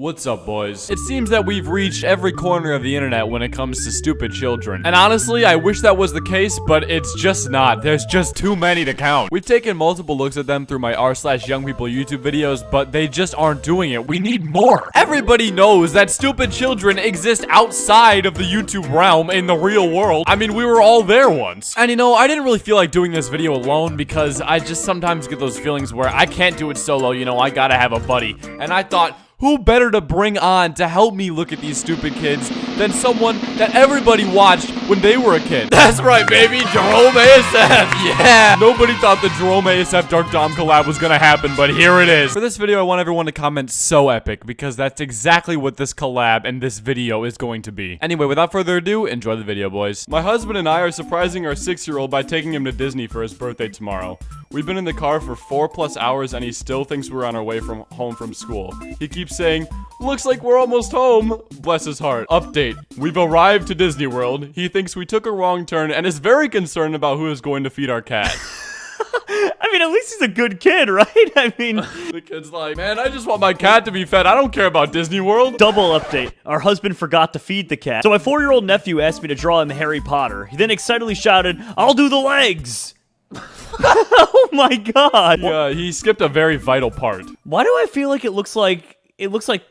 What's up, boys? It seems that we've reached every corner of the internet when it comes to stupid children. And honestly, I wish that was the case, but it's just not. There's just too many to count. We've taken multiple looks at them through my r/youngpeople YouTube videos, but they just aren't doing it. We need more. Everybody knows that stupid children exist outside of the YouTube realm in the real world. I mean, we were all there once. And you know, I didn't really feel like doing this video alone because I just sometimes get those feelings where I can't do it solo, you know, I gotta have a buddy. And I thought, who better to bring on to help me look at these stupid kids than someone that everybody watched when they were a kid? That's right, baby, JeromeASF, yeah! Nobody thought the JeromeASF Dark Dom collab was gonna happen, but here it is. For this video, I want everyone to comment so epic, because that's exactly what this collab and this video is going to be. Anyway, without further ado, enjoy the video, boys. My husband and I are surprising our 6-year-old by taking him to Disney for his birthday tomorrow. We've been in the car for 4+ hours and he still thinks we're on our way home from school. He keeps saying, "Looks like we're almost home." Bless his heart. Update. We've arrived to Disney World. He thinks we took a wrong turn and is very concerned about who is going to feed our cat. I mean, at least he's a good kid, right? I mean... The kid's like, man, I just want my cat to be fed. I don't care about Disney World. Double update. Our husband forgot to feed the cat. So my 4-year-old nephew asked me to draw him Harry Potter. He then excitedly shouted, "I'll do the legs!" Oh my god. Yeah, he skipped a very vital part. Why do I feel like it looks like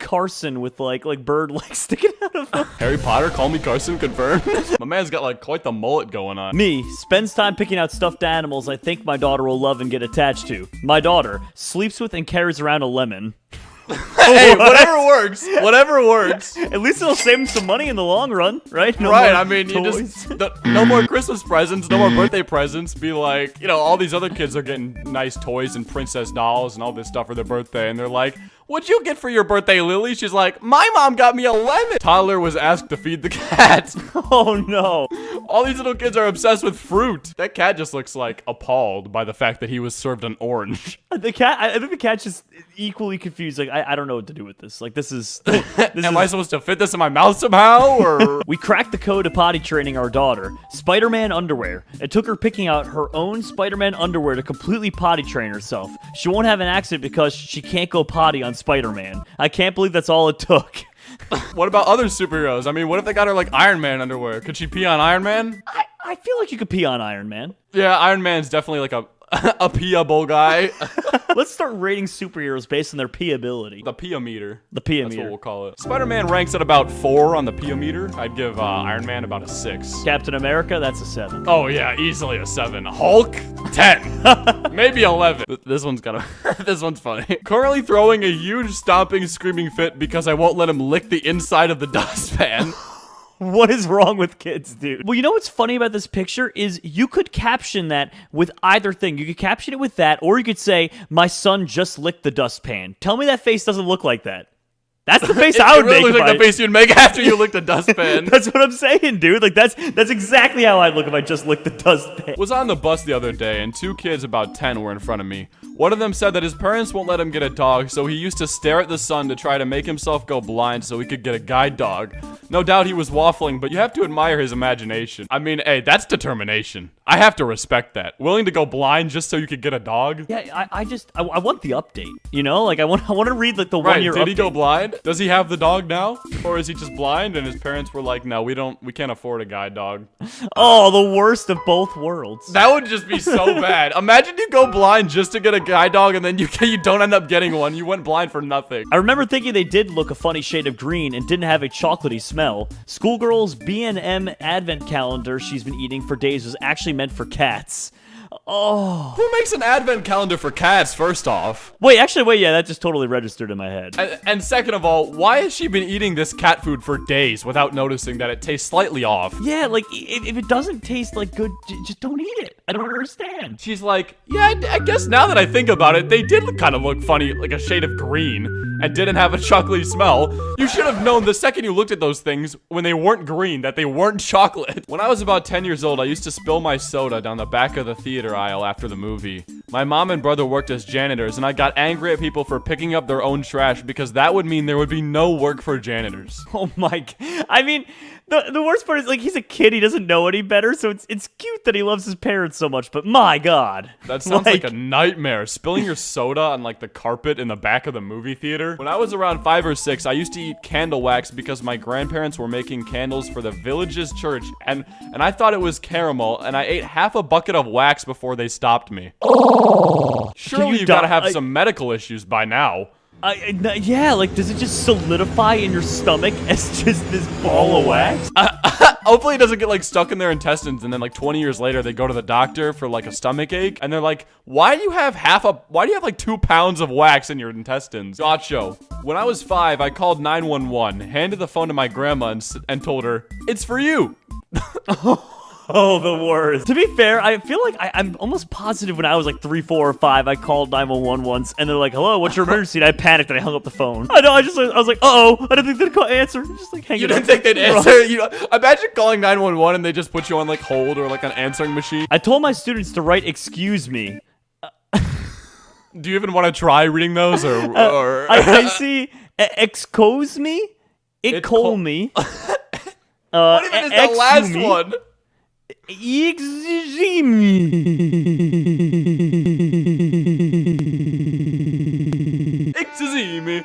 Carson with like bird legs sticking out of him? Harry Potter, call me Carson, confirmed. My man's got like quite the mullet going on. Me spends time picking out stuffed animals I think my daughter will love and get attached to. My daughter sleeps with and carries around a lemon. Hey, whatever works. Whatever works. At least it'll save him some money in the long run, right? No right, more I mean, toys. no more Christmas presents, no more birthday presents. Be like, you know, all these other kids are getting nice toys and princess dolls and all this stuff for their birthday, and they're like, "What'd you get for your birthday, Lily?" She's like, "My mom got me a lemon." Toddler was asked to feed the cat. Oh no. All these little kids are obsessed with fruit. That cat just looks like appalled by the fact that he was served an orange. The cat, I think the cat's just equally confused. Like, I don't know what to do with this. Like, this is... Am I supposed to fit this in my mouth somehow, or...? We cracked the code of potty training our daughter. Spider-Man underwear. It took her picking out her own Spider-Man underwear to completely potty train herself. She won't have an accident because she can't go potty on Spider-Man. I can't believe that's all it took. What about other superheroes? I mean, what if they got her, like, Iron Man underwear? Could she pee on Iron Man? I feel like you could pee on Iron Man. Yeah, Iron Man's definitely, like, a peeable guy. Let's start rating superheroes based on their peeability. The peeometer. The peeometer. That's what we'll call it. Spider-Man ranks at about 4 on the peeometer. I'd give Iron Man about a 6. Captain America, that's a 7. Oh yeah, easily a 7. Hulk, 10. Maybe 11. This one's kind of, this one's funny. Currently throwing a huge stomping, screaming fit because I won't let him lick the inside of the dustpan. What is wrong with kids, dude? Well, you know what's funny about this picture is you could caption that with either thing. You could caption it with that, or you could say, "My son just licked the dustpan." Tell me that face doesn't look like that. That's the face I would make. It really looks like the face you'd make after you licked a dustpan. That's what I'm saying, dude. Like, that's exactly how I'd look if I just licked the dustpan. Was on the bus the other day, and 2 kids about 10 were in front of me. One of them said that his parents won't let him get a dog, so he used to stare at the sun to try to make himself go blind so he could get a guide dog. No doubt he was waffling, but you have to admire his imagination. I mean, hey, that's determination. I have to respect that. Willing to go blind just so you could get a dog? Yeah, I want the update, you know? Like, I want to read, like, the 1-year update. Did he go blind? Does he have the dog now? Or is he just blind and his parents were like, "No, we can't afford a guide dog." Oh, the worst of both worlds. That would just be so bad. Imagine you go blind just to get a guide dog and then you don't end up getting one. You went blind for nothing. I remember thinking they did look a funny shade of green and didn't have a chocolatey smell. Schoolgirl's B&M advent calendar she's been eating for days was actually meant for cats. Oh. Who makes an advent calendar for cats, first off? Wait, yeah, that just totally registered in my head. And second of all, why has she been eating this cat food for days without noticing that it tastes slightly off? Yeah, like, if it doesn't taste like good, just don't eat it. I don't understand. She's like, yeah, I guess now that I think about it, they did kind of look funny, like a shade of green, and didn't have a chocolatey smell. You should have known the second you looked at those things when they weren't green that they weren't chocolate. When I was about 10 years old, I used to spill my soda down the back of the theater aisle after the movie. My mom and brother worked as janitors, and I got angry at people for picking up their own trash because that would mean there would be no work for janitors. Oh my, I mean, the worst part is, like, he's a kid, he doesn't know any better, so it's cute that he loves his parents so much, but my god. That sounds like a nightmare. Spilling your soda on, like, the carpet in the back of the movie theater. When I was around 5 or 6, I used to eat candle wax because my grandparents were making candles for the village's church, and I thought it was caramel, and I ate half a bucket of wax before they stopped me. Surely you gotta have some medical issues by now. Yeah, like, does it just solidify in your stomach as just this ball of wax? Hopefully it doesn't get, like, stuck in their intestines, and then, like, 20 years later, they go to the doctor for, like, a stomach ache, and they're like, why do you have like 2 pounds of wax in your intestines? Gotcha. When I was 5, I called 911, handed the phone to my grandma, and told her, it's for you. Oh, the worst. To be fair, I feel like I'm almost positive when I was like 3, 4, or 5, I called 911 once, and they're like, hello, what's your emergency? And I panicked and I hung up the phone. I know, I was like, uh-oh, I didn't think they'd answer. Just like hang it up. You didn't think they'd answer? Imagine calling 911 and they just put you on like hold or like an answering machine. I told my students to write excuse me. Do you even want to try reading those or? I see excuse me? It call me. What even is the last one? Excuse me. Excuse me.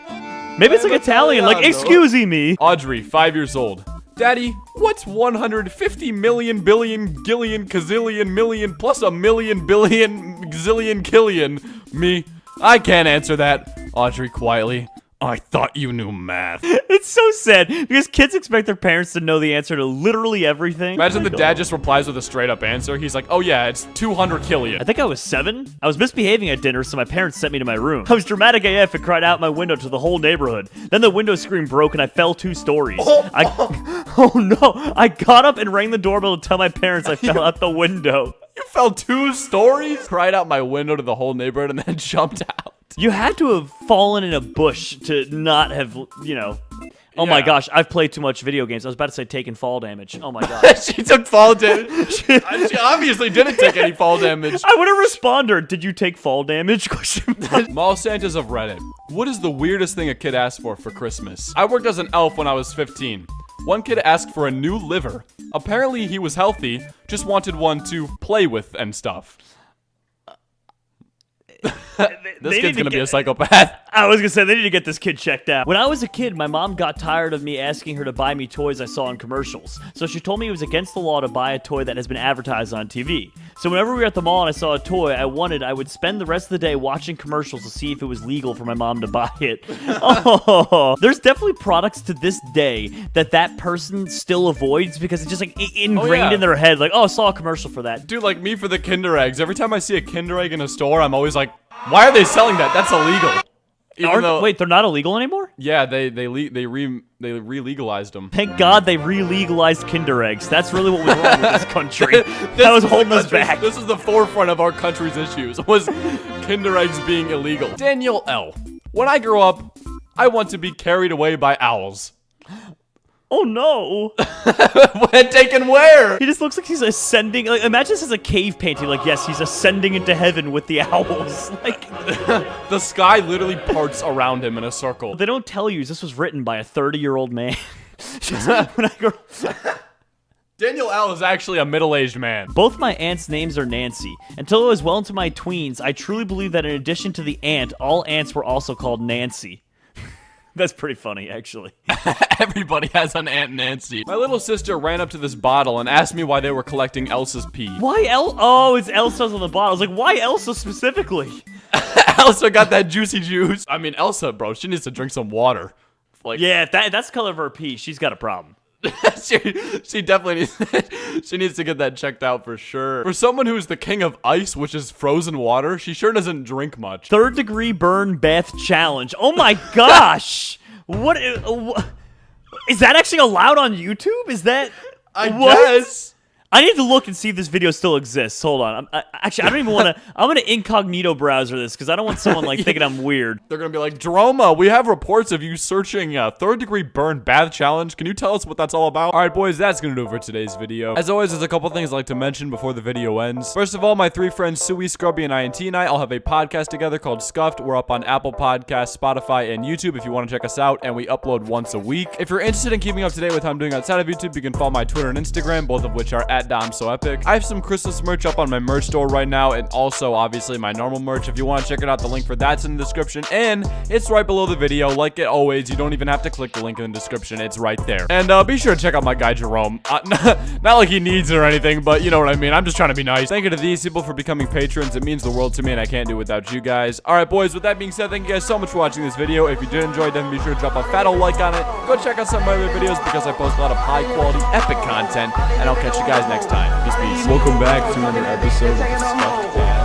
Maybe it's like Italian, like excuse me. Audrey, 5 years old. Daddy, what's 150 million billion gillion kazillion million plus a million billion gazillion killion? Me, I can't answer that. Audrey quietly. I thought you knew math. It's so sad because kids expect their parents to know the answer to literally everything. Imagine the dad just replies with a straight up answer. He's like, oh yeah, it's 200 killion. I think I was 7. I was misbehaving at dinner, so my parents sent me to my room. I was dramatic AF and cried out my window to the whole neighborhood. Then the window screen broke and I fell 2 stories. Oh no! I got up and rang the doorbell to tell my parents I fell out the window. You fell 2 stories? Cried out my window to the whole neighborhood and then jumped out. You had to have fallen in a bush to not have, you know. Oh my gosh, I've played too much video games. I was about to say taking fall damage. Oh my gosh. She took fall damage. She obviously didn't take any fall damage. I would have responded, did you take fall damage? Mall Santas of Reddit. What is the weirdest thing a kid asked for Christmas? I worked as an elf when I was 15. One kid asked for a new liver. Apparently he was healthy, just wanted one to play with and stuff. This kid's gonna be a psychopath. I was gonna say, they need to get this kid checked out. When I was a kid, my mom got tired of me asking her to buy me toys I saw in commercials. So she told me it was against the law to buy a toy that has been advertised on TV. So whenever we were at the mall and I saw a toy I wanted, I would spend the rest of the day watching commercials to see if it was legal for my mom to buy it. Oh, there's definitely products to this day that person still avoids because it's just like ingrained in their head. Like, oh, I saw a commercial for that. Dude, like me for the Kinder Eggs. Every time I see a Kinder Egg in a store, I'm always like, why are they selling that? That's illegal. Wait, they're not illegal anymore? Yeah, they re-legalized them. Thank God they re-legalized Kinder Eggs. That's really what was wrong with this country. That was holding us back. This is the forefront of our country's issues, was Kinder Eggs being illegal. Daniel L. When I grow up, I want to be carried away by owls. Oh no! When taken where? He just looks like he's ascending. Like, imagine this as a cave painting. Like, yes, he's ascending into heaven with the owls. Like, the sky literally parts around him in a circle. They don't tell you this was written by a 30-year-old man. Daniel L. is actually a middle-aged man. Both my aunt's names are Nancy. Until I was well into my tweens, I truly believe that in addition to the aunt, all aunts were also called Nancy. That's pretty funny, actually. Everybody has an Aunt Nancy. My little sister ran up to this bottle and asked me why they were collecting Elsa's pee. Why Oh, it's Elsa's on the bottle. I was like, why Elsa specifically? Elsa got that juicy juice. I mean, Elsa, bro, she needs to drink some water. Like, yeah, that's the color of her pee. She's got a problem. she definitely needs to get that checked out for sure. For someone who's the king of ice, which is frozen water, she sure doesn't drink much. 3rd-degree burn bath challenge. Oh my gosh! What is that actually allowed on YouTube? Is that I guess? I need to look and see if this video still exists. Hold on. Actually, I don't even want to. I'm gonna incognito browser this because I don't want someone like thinking I'm weird. They're gonna be like, Jerome, we have reports of you searching third-degree burn bath challenge. Can you tell us what that's all about? All right, boys, that's gonna do it for today's video. As always, there's a couple things I'd like to mention before the video ends. First of all, my 3 friends Sui, Scrubby, and INT and I all have a podcast together called Scuffed. We're up on Apple Podcasts, Spotify, and YouTube if you want to check us out, and we upload once a week. If you're interested in keeping up to date with how I'm doing outside of YouTube, you can follow my Twitter and Instagram, both of which are at DomSoEpic. I have some Christmas merch up on my merch store right now, and also, obviously, my normal merch. If you want to check it out, the link for that's in the description, and it's right below the video. Like it always, you don't even have to click the link in the description. It's right there. And be sure to check out my guy, Jerome. Not like he needs it or anything, but you know what I mean. I'm just trying to be nice. Thank you to these people for becoming patrons. It means the world to me, and I can't do it without you guys. All right, boys, with that being said, thank you guys so much for watching this video. If you did enjoy, definitely be sure to drop a fat old like on it. Go check out some of my other videos because I post a lot of high-quality, epic content, and I'll catch you guys next time. Peace. Welcome back to another episode of the Stuffed